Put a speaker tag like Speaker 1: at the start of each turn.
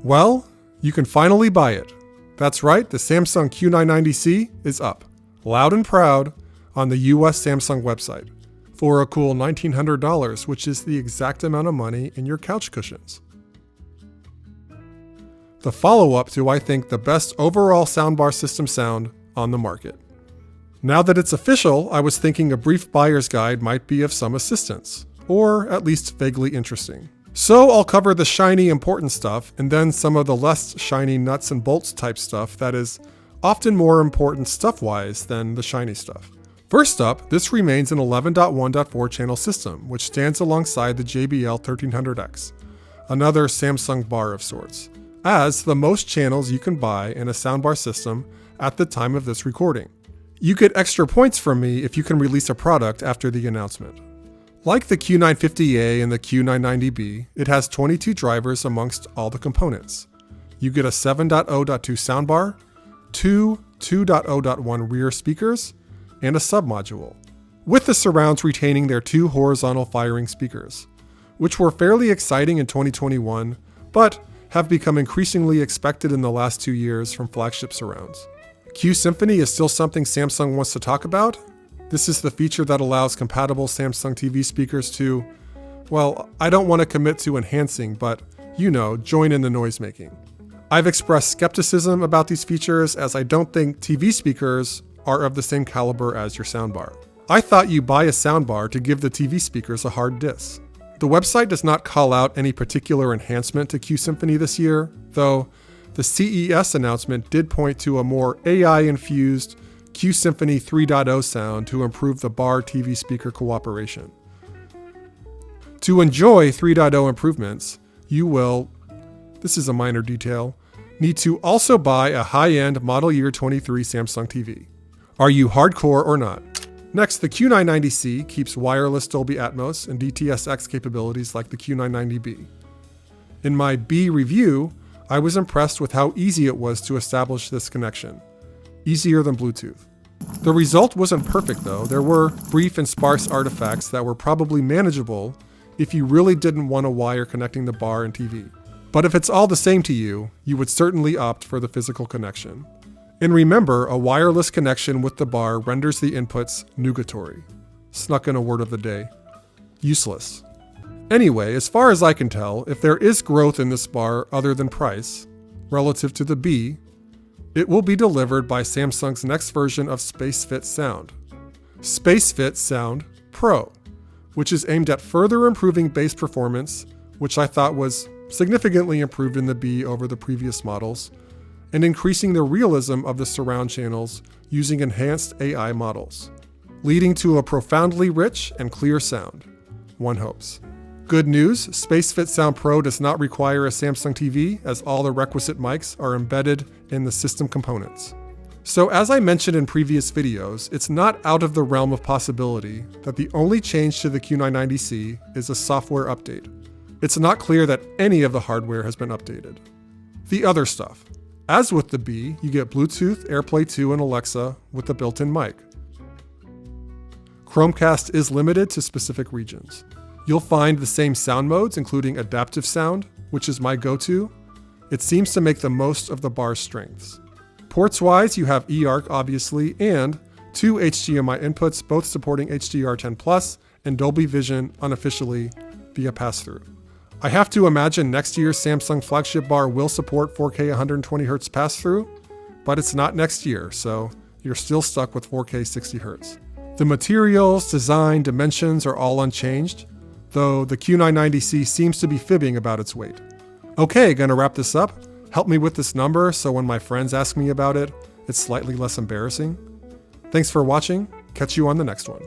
Speaker 1: Well, you can finally buy it. That's right, the Samsung Q990C is up, loud and proud, on the US Samsung website for a cool $1,900, which is the exact amount of money in your couch cushions. The follow-up to, I think, the best overall soundbar system sound on the market. Now that it's official, I was thinking a brief buyer's guide might be of some assistance, or at least vaguely interesting. So I'll cover the shiny important stuff and then some of the less shiny nuts and bolts type stuff that is often more important stuff-wise than the shiny stuff. First up, this remains an 11.1.4 channel system, which stands alongside the JBL 1300X, another Samsung bar of sorts, as the most channels you can buy in a soundbar system at the time of this recording. You get extra points from me if you can release a product after the announcement. Like the Q950A and the Q990B, it has 22 drivers amongst all the components. You get a 7.0.2 soundbar, two 2.0.1 rear speakers, and a submodule, with the surrounds retaining their two horizontal firing speakers, which were fairly exciting in 2021, but have become increasingly expected in the last 2 years from flagship surrounds. Q Symphony is still something Samsung wants to talk about. This is the feature that allows compatible Samsung TV speakers to, well, I don't want to commit to enhancing, but join in the noisemaking. I've expressed skepticism about these features as I don't think TV speakers are of the same caliber as your soundbar. I thought you buy a soundbar to give the TV speakers a hard diss. The website does not call out any particular enhancement to Q Symphony this year, though the CES announcement did point to a more AI-infused Q Symphony 3.0 sound to improve the bar TV speaker cooperation. To enjoy 3.0 improvements, you will, this is a minor detail, need to also buy a high-end model year 23 Samsung TV. Are you hardcore or not? Next, the Q990C keeps wireless Dolby Atmos and DTS:X capabilities like the Q990B. In my B review, I was impressed with how easy it was to establish this connection. Easier than Bluetooth. The result wasn't perfect though. There were brief and sparse artifacts that were probably manageable if you really didn't want a wire connecting the bar and TV. But if it's all the same to you, you would certainly opt for the physical connection. And remember, a wireless connection with the bar renders the inputs nugatory. Snuck in a word of the day. Useless. Anyway, as far as I can tell, if there is growth in this bar other than price, relative to the B, it will be delivered by Samsung's next version of SpaceFit Sound. SpaceFit Sound Pro, which is aimed at further improving bass performance, which I thought was significantly improved in the B over the previous models, and increasing the realism of the surround channels using enhanced AI models, leading to a profoundly rich and clear sound, one hopes. Good news, SpaceFit Sound Pro does not require a Samsung TV, as all the requisite mics are embedded in the system components. So as I mentioned in previous videos, it's not out of the realm of possibility that the only change to the Q990C is a software update. It's not clear that any of the hardware has been updated. The other stuff. As with the B, you get Bluetooth, AirPlay 2, and Alexa with the built-in mic. Chromecast is limited to specific regions. You'll find the same sound modes, including adaptive sound, which is my go-to. It seems to make the most of the bar's strengths. Ports-wise, you have eARC, obviously, and 2 HDMI inputs, both supporting HDR10+ and Dolby Vision unofficially via pass-through. I have to imagine next year's Samsung flagship bar will support 4K 120Hz pass-through, but it's not next year, so you're still stuck with 4K 60Hz. The materials, design, dimensions are all unchanged, though the Q990C seems to be fibbing about its weight. Okay, gonna wrap this up. Help me with this number so when my friends ask me about it, it's slightly less embarrassing. Thanks for watching. Catch you on the next one.